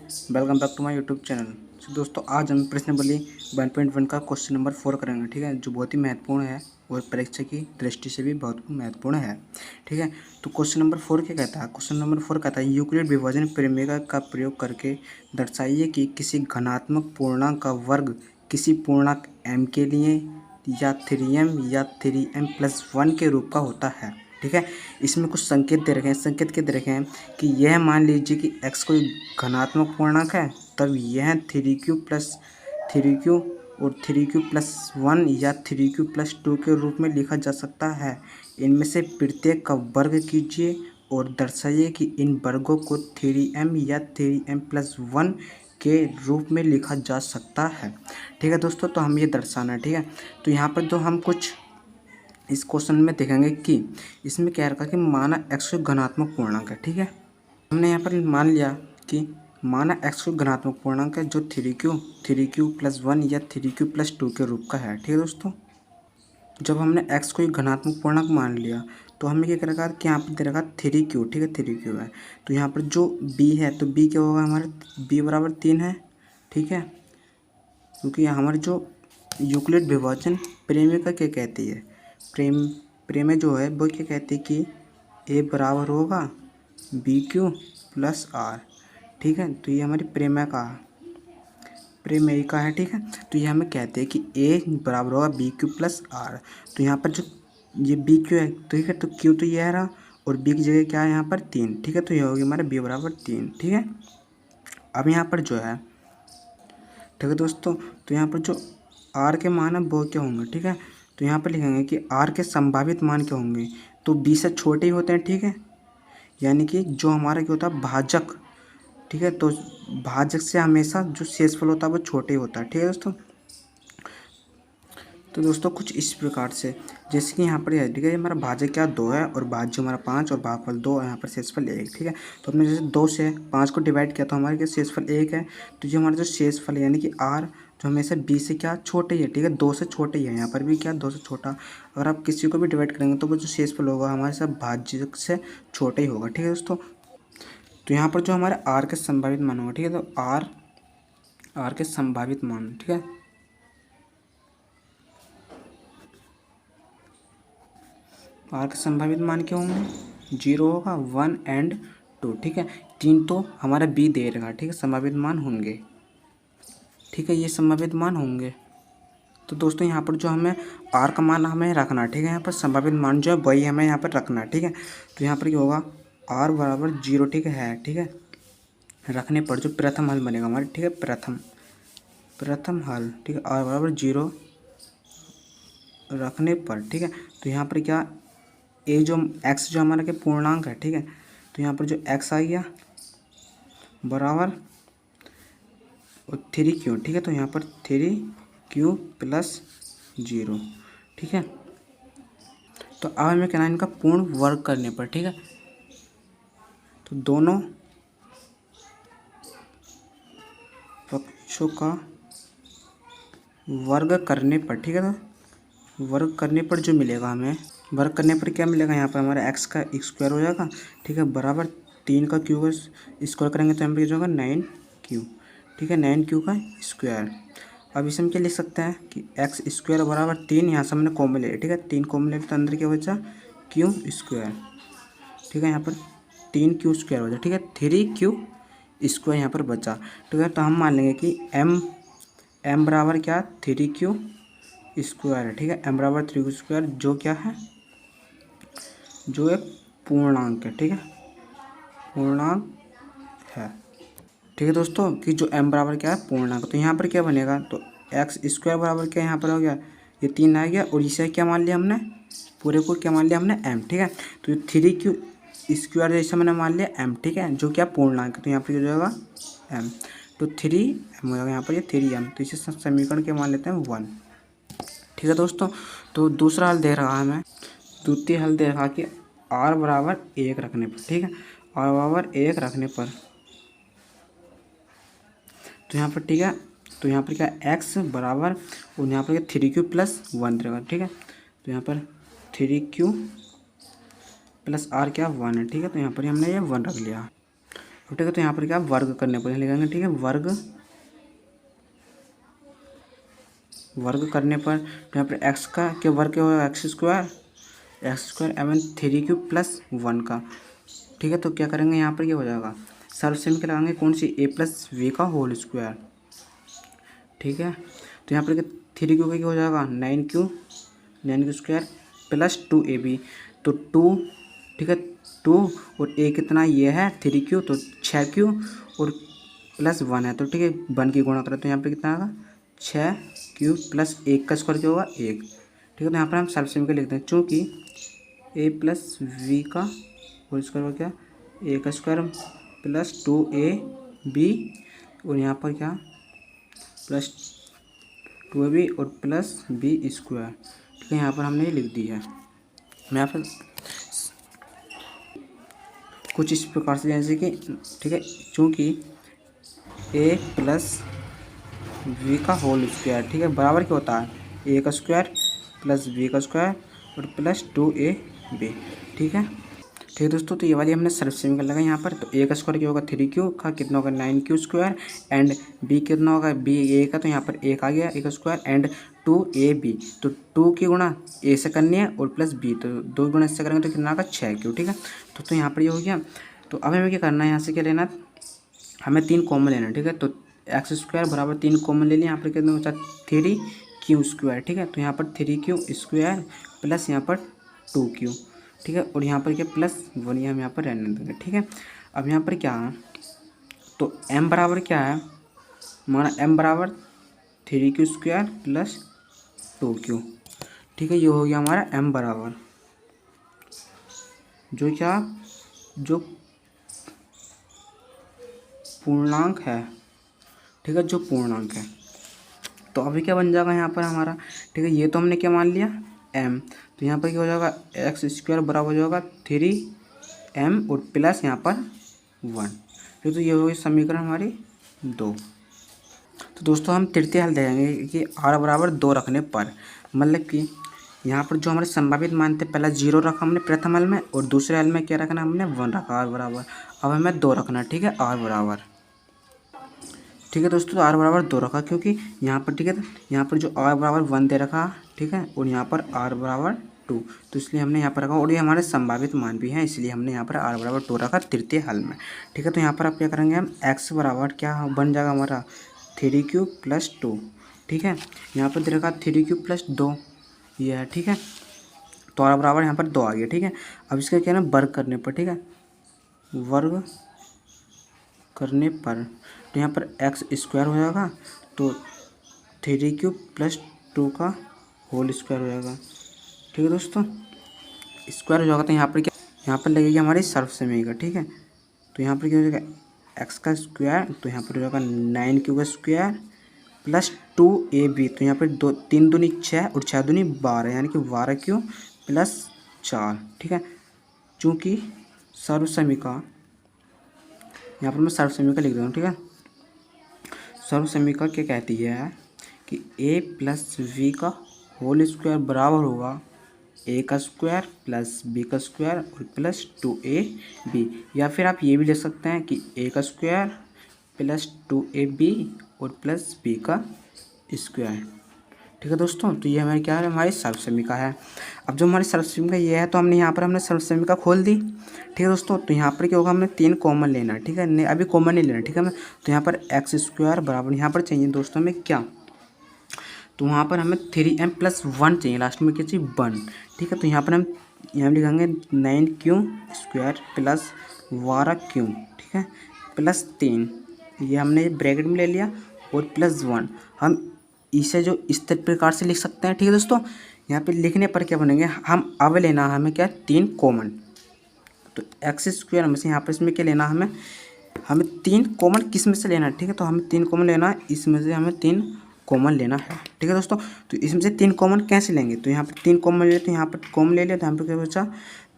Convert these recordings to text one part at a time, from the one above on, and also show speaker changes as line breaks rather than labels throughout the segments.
Welcome back to my YouTube channel. दोस्तों आज हम प्रश्नावली 1.1 का क्वेश्चन नंबर 4 करेंगे। ठीक है, जो बहुत ही महत्वपूर्ण है और परीक्षा की दृष्टि से भी बहुत महत्वपूर्ण है। ठीक है, तो क्वेश्चन नंबर 4 क्या कहता है? क्वेश्चन नंबर 4 कहता है यूक्लिड विभाजन प्रमेय का प्रयोग करके दर्शाइए कि किसी घनात्मक पूर्णांक का वर्ग किसी पूर्णांक m के लिए या 3m या 3m+1 के रूप का होता है। ठीक है, इसमें कुछ संकेत दे रखे हैं। संकेत क्या दे रखे हैं कि यह मान लीजिए कि x कोई घनात्मक पूर्णांक है, तब यह 3q और 3q+1 या 3q+2 के रूप में लिखा जा सकता है। इनमें से प्रत्येक का वर्ग कीजिए और दर्शाइए कि इन वर्गों को 3m या 3m+1 के रूप में लिखा जा सकता है। ठीक है दोस्तों, तो हम ये दर्शाना है। ठीक है, तो यहाँ पर तो हम कुछ इस क्वेश्चन में देखेंगे कि इसमें क्या रखा कि माना x कोई घनात्मक पूर्णांक है। ठीक है, हमने यहाँ पर मान लिया कि माना x कोई घनात्मक पूर्णांक है जो 3q+1 या 3q+2 के रूप का है। ठीक है दोस्तों, जब हमने x कोई घनात्मक पूर्णांक मान लिया तो हमें क्या रखा कि यहाँ पर दे रखा 3q। ठीक है, 3q है, तो यहाँ पर जो b है तो b क्या होगा हमारे b बराबर 3 है। ठीक है, क्योंकि हमारे जो यूक्लिड विभाजन प्रमेय का क्या कहती है, प्रमेय जो है वो क्या कहती है कि a बराबर होगा BQ+R। ठीक है, तो ये हमारी प्रमेय का है। ठीक है, तो ये हमें कहते हैं कि a बराबर होगा BQ+R। तो यहाँ पर जो ये BQ है, ठीक है, तो Q तो ये है रहा और B की जगह क्या है यहाँ पर 3। ठीक है, तो ये होगी हमारे B बराबर 3। ठीक है, अब यहाँ पर जो है, ठीक है दोस्तों, तो यहाँ पर जो R के मान है वो क्या होंगे। ठीक है, तो यहाँ पर लिखेंगे कि R के संभावित मान क्या होंगे, तो B से छोटे ही होते हैं। ठीक है, यानी कि जो हमारा क्या होता है भाजक। ठीक है, तो भाजक से हमेशा जो शेषफल होता है वो छोटे ही होता है। ठीक है दोस्तों, तो दोस्तों कुछ इस प्रकार से जैसे कि यहाँ पर है, ठीक है, हमारा भाजक क्या 2 है और भाज्य हमारा 5 और भागफल 2 और यहाँ पर शेषफल 1। ठीक है, तो हमने जैसे 2 से 5 को डिवाइड किया तो हमारे क्या शेषफल 1 है। तो जो हमारा जो शेषफल है यानी कि R जो हमेशा B से क्या छोटे ही है। ठीक है, 2 से छोटे ही है, यहाँ पर भी क्या 2 से छोटा। अगर आप किसी को भी डिवाइड करेंगे तो वो जो शेषफल होगा हमारे साथ भाज्य से छोटे ही होगा। ठीक है दोस्तों, तो यहाँ पर जो हमारे R के संभावित मान होगा। ठीक है, तो R के संभावित मान, ठीक है, R के संभावित मान क्या होंगे, 0 होगा, 1 एंड 2। ठीक है, 3 तो हमारा B दे रहा। ठीक है, संभावित मान होंगे। ठीक है, ये संभावित मान होंगे। तो दोस्तों यहाँ पर जो हमें R का मान हमें रखना। ठीक है, यहाँ पर संभावित मान जो है वही हमें यहाँ पर रखना। ठीक है, तो यहाँ पर क्या होगा R बराबर 0। ठीक है, ठीक है, रखने पर जो प्रथम हल बनेगा हमारे, ठीक है, प्रथम हल। ठीक है, R बराबर 0 रखने पर, ठीक है, तो यहाँ पर क्या ए जो x जो हमारा क्या पूर्णांक है। ठीक है, तो यहाँ पर जो x आ गया बराबर और 3q। ठीक है, तो यहाँ पर 3q+0। ठीक है, तो अब हमें कहना है इनका पूर्ण वर्ग करने पर। ठीक है, तो दोनों पक्षों का वर्ग करने पर, ठीक है, तो वर्ग करने पर जो मिलेगा हमें, वर्ग करने पर क्या मिलेगा, यहाँ पर हमारा x का स्क्वायर हो जाएगा। ठीक है, बराबर 3 का q का स्क्वायर करेंगे तो यहाँ पर जो होगा 9q। ठीक है, 9q का स्क्वायर। अब इसे हम क्या लिख सकते हैं कि x स्क्वायर बराबर 3, यहाँ से हमने कॉमन ले लिया। ठीक है, 3 कॉमन ले लिया तो अंदर क्या बचा q स्क्वायर। ठीक है, यहाँ पर 3q स्क्वायर बचा। ठीक है, 3q स्क्वायर यहाँ पर बचा। ठीक है, तो हम मान लेंगे कि m बराबर क्या 3q स्क्वायर है। ठीक है, m बराबर 3q स्क्वायर जो क्या है, जो एक पूर्णांक है। ठीक है, पूर्णांक है। ठीक है दोस्तों, कि जो m बराबर क्या है पूर्णांक, तो यहाँ पर क्या बनेगा, तो x स्क्वायर बराबर क्या यहाँ पर हो गया, ये 3 आ गया और इसे क्या मान लिया हमने, पूरे को क्या मान लिया हमने m। ठीक है, तो 3q स्क्वायर जैसे मैंने मान लिया m। ठीक है, जो क्या पूर्णांक है, तो यहाँ पर क्या हो जाएगा m, तो 3m हो जाएगा यहाँ पर, ये 3m, तो इसे समीकरण के मान लेते हैं 1। ठीक है दोस्तों, तो दूसरा हल दे रहा है हमें, द्वितीय हल दे रहा कि r बराबर 1 रखने पर। ठीक है, r बराबर 1 रखने पर, तो यहाँ पर, ठीक है, तो यहाँ पर क्या x बराबर और यहाँ पर क्या 3q+1 रहेगा। ठीक है, तो यहाँ पर 3q+r क्या 1 है। ठीक है, तो यहाँ पर हमने ये 1 रख लिया। ठीक है, तो यहाँ पर क्या वर्ग करने पर लिखेंगे, ठीक है, वर्ग करने पर तो यहाँ पर एक्स का क्या वर्ग क्या होगा, एक्स स्क्वायर एवं 3 क्यूब प्लस 1 का। ठीक है, तो क्या करेंगे यहाँ पर क्या हो जाएगा, सर्वसम्मति क्या लगाएंगे, कौन सी, ए प्लस वी का होल स्क्वायर। ठीक है, तो यहाँ पर क्या 3 क्यू का क्या हो जाएगा, 9 क्यू स्क्वायर प्लस 2ab, तो 2, ठीक है, 2 और ए कितना ये है 3 क्यू, तो 6 क्यू और प्लस 1 है, तो ठीक है 1 की गुणा करें तो यहाँ पे कितना आएगा 6 क्यू प्लस 1 का स्क्वायर क्या होगा 1। ठीक है, तो यहाँ पर हम सर्वसम्मति का लिखते हैं, चूँकि ए प्लस वी का होल स्क्वायर हो गया, ए का स्क्वायर प्लस 2ab और यहाँ पर क्या प्लस 2ab और प्लस बी स्क्वायर। ठीक है, यहाँ पर हमने ये लिख दी है। मैं यहाँ पर कुछ इस प्रकार से जैसे कि, ठीक है, चूँकि ए प्लस वी का होल स्क्वायर, ठीक है, बराबर क्या होता है, ए का स्क्वायर प्लस बी का स्क्वायर और प्लस 2ab। ठीक है दोस्तों, तो ये वाली हमने सर्वसम्मति कर लगा यहाँ पर। तो ए का स्क्वायर क्या होगा 3 क्यू का कितना होगा 9 क्यू स्क्वायर एंड बी कितना होगा बी ए का, तो यहाँ पर एक आ गया ए का स्क्वायर एंड 2ab, तो 2 की गुणा ए से करनी है और प्लस बी, तो 2 गुणा इससे करेंगे तो कितना होगा 6 क्यू। ठीक है, तो यहाँ पर ये हो गया। तो अब हमें क्या करना है, यहाँ से क्या लेना, हमें 3 कॉमन लेना है। ठीक है, तो एक्स स्क्वायर बराबर 3 कॉमन ले लिया, यहाँ पर कितना बचा 3 क्यू स्क्वायर। ठीक है, तो यहाँ पर 3 क्यू स्क्वायर प्लस यहाँ पर 2 क्यू। ठीक है, और यहाँ पर क्या प्लस 1 ये हम यहाँ पर रहने देंगे। ठीक है, अब यहाँ पर क्या है, तो m बराबर क्या है हमारा, m बराबर 3 क्यू स्क्वायर प्लस 2 क्यू। ठीक है, ये हो गया हमारा m बराबर जो पूर्णांक है। ठीक है, जो पूर्णांक है, तो अभी क्या बन जाएगा यहाँ पर हमारा, ठीक है, ये तो हमने क्या मान लिया m, तो यहाँ पर क्या हो जाएगा एक्स स्क्वायर बराबर हो जाएगा 3m और प्लस यहाँ पर 1। ठीक, तो ये हो गई समीकरण हमारी 2। तो दोस्तों हम तृतीय हल देंगे कि r बराबर 2 रखने पर, मतलब कि यहाँ पर जो हमारे संभावित मान थे, पहला 0 रखा हमने प्रथम हल में और दूसरे हल में क्या रखना हमने 1 रखा r बराबर। अब हमें 2 रखना। ठीक है, r बराबर, ठीक है दोस्तों, तो r बराबर 2 रखा क्योंकि यहाँ पर, ठीक है, यहाँ पर जो r बराबर 1 दे रखा, ठीक है, और यहाँ पर r बराबर 2, तो इसलिए हमने यहाँ पर रखा, और ये हमारे संभावित मान भी हैं, इसलिए हमने यहाँ पर r बराबर 2 रखा तृतीय हल में। ठीक है, तो यहाँ पर आप क्या करेंगे, हम x बराबर क्या बन जाएगा हमारा 3 क्यू प्लस 2। ठीक है, यहाँ पर दे रखा 3 क्यू प्लस 2 ये है। ठीक है, तो r बराबर यहाँ पर 2 आ गया। ठीक है, अब इसका क्या है ना वर्ग करने पर, ठीक है, वर्ग करने पर तो यहाँ पर एक्स स्क्वायर हो जाएगा, तो 3 क्यू प्लस 2 का होल स्क्वायर हो जाएगा। ठीक है दोस्तों, स्क्वायर हो जाएगा, तो यहाँ पर क्या, यहाँ पर लगेगी हमारी सर्वसम्मति का। ठीक है, तो यहाँ पर क्या हो जाएगा एक्स का स्क्वायर, तो यहाँ पर हो जाएगा 9 क्यू का स्क्वायर प्लस 2ab, तो यहाँ पर 3 दूनी 6 और 6 दूनी 12, यानी कि 12 क्यू प्लस 4। ठीक है, चूँकि सर्वसम्मति का, यहाँ पर मैं सर्वसम्मति का लिख दूँ। ठीक है, सर्वसम्मति का क्या कहती है कि a प्लस वी का होल स्क्वायर बराबर होगा a का स्क्वायर प्लस b का स्क्वायर और प्लस 2ab, या फिर आप ये भी लिख सकते हैं कि a का स्क्वायर प्लस 2ab और प्लस b का स्क्वायर। ठीक है दोस्तों, तो ये हमारी क्या है, हमारी सर्वसम्मति का है। अब जो हमारी सर्वसम्मति का ये है, तो हमने यहाँ पर हमने सर्वसम्मति का खोल दी। ठीक है दोस्तों, तो यहाँ पर क्या होगा, हमने 3 कॉमन लेना है। ठीक है, नहीं अभी कॉमन नहीं लेना। ठीक है, तो यहाँ पर एक्स स्क्वायर बराबर यहाँ पर चाहिए दोस्तों हमें क्या, तो वहाँ पर हमें 3m प्लस 1 चाहिए, लास्ट में क्या चाहिए 1। ठीक है, तो यहाँ पर हम लिखेंगे 9 क्यू स्क्वायर प्लस 12 क्यू, ठीक है, प्लस 3, ये हमने ब्रैकेट में ले लिया, और प्लस 1। हम इसे जो इस प्रकार से लिख सकते हैं। ठीक है दोस्तों, यहाँ पे लिखने पर क्या बनेंगे, हम अब लेना हमें क्या 3 कॉमन, तो एक्स स्क्वायर में से यहाँ पर इसमें क्या लेना हमें 3 कॉमन किस में से लेना है। ठीक है, तो हमें 3 कॉमन लेना है, इसमें से हमें 3 कॉमन लेना है। ठीक है दोस्तों, तो इसमें से 3 कॉमन कैसे लेंगे, तो यहाँ पर 3 कॉमन ले, तो यहाँ पर कॉमन ले लिया, तो यहाँ पर क्या बचा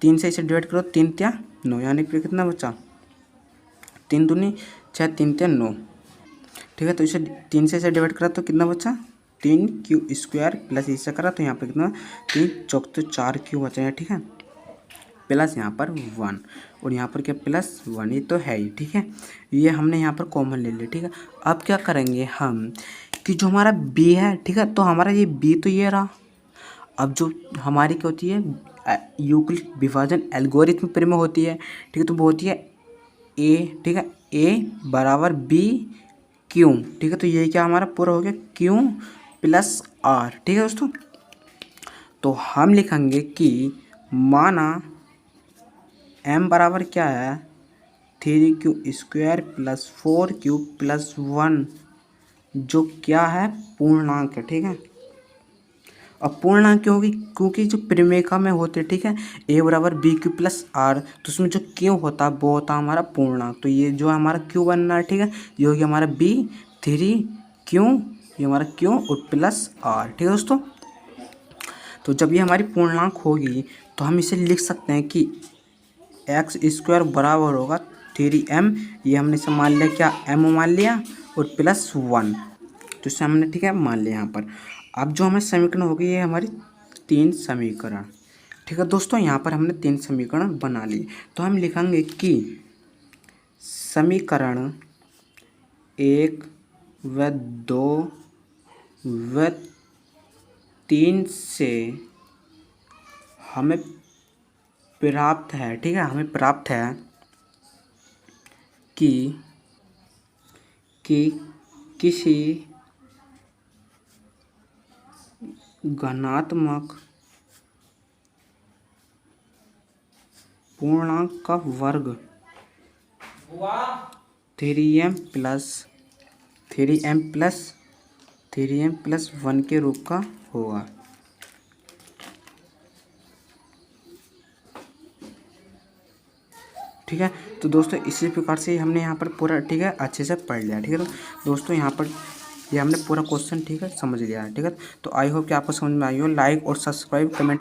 3 से इसे डिवाइड करो, 3 × 9, यानी कि कितना बचा 3 दूनी 6, 3 × 9। ठीक है, तो इसे 3 से इसे डिवाइड करा तो कितना बचा 3 क्यू स्क्वायर प्लस इसे करा, तो यहाँ पर कितना 3 चौक तो 4 क्यू बचा है। ठीक है, प्लस यहाँ पर 1, और यहाँ पर क्या +1, ये तो है ही, ठीक है। ये हमने यहाँ पर कॉमन ले लिया, ठीक है। अब क्या करेंगे हम कि जो हमारा b है, ठीक है, तो हमारा ये b तो ये रहा। अब जो हमारी क्या होती है यूक्लिड विभाजन एल्गोरिथम प्रमेय होती है, ठीक है, तो वो होती है a, ठीक है, a बराबर b q, ठीक है। तो ये क्या हमारा पूरा हो गया q + r, ठीक है दोस्तों। तो हम लिखेंगे कि माना m बराबर क्या है 3q² + 4q + 1, जो क्या है पूर्णांक है, ठीक है। अब पूर्णांक क्यों होगी, क्योंकि जो प्रमेयिका में होते हैं, ठीक है, a बराबर BQ + r, तो उसमें जो q होता है वो होता है हमारा पूर्णांक। तो ये जो हमारा q बन रहा है, ठीक है, ये हो गया हमारा b 3q, ये हमारा q और +r, ठीक है दोस्तों। तो जब ये हमारी पूर्णांक होगी तो हम इसे लिख सकते हैं कि x² बराबर होगा 3m, ये हमने इसे मान लिया क्या m मान लिया, और +1, तो इसे हमने ठीक है मान लिया यहाँ पर। अब जो हमें समीकरण हो गई ये हमारी 3 समीकरण, ठीक है दोस्तों। यहाँ पर हमने 3 समीकरण बना लिए। तो हम लिखेंगे कि समीकरण 1 व 2 व 3 से हमें प्राप्त है, ठीक है, हमें प्राप्त है कि किसी घनात्मक पूर्णांक का वर्ग 3m + 1 के रूप का होगा, ठीक है। तो दोस्तों इसी प्रकार से हमने यहाँ पर पूरा ठीक है अच्छे से पढ़ लिया, ठीक है। तो दोस्तों यहाँ पर ये हमने पूरा क्वेश्चन ठीक है समझ लिया है, ठीक है। तो आई होप कि आपको समझ में आई हो। लाइक और सब्सक्राइब कमेंट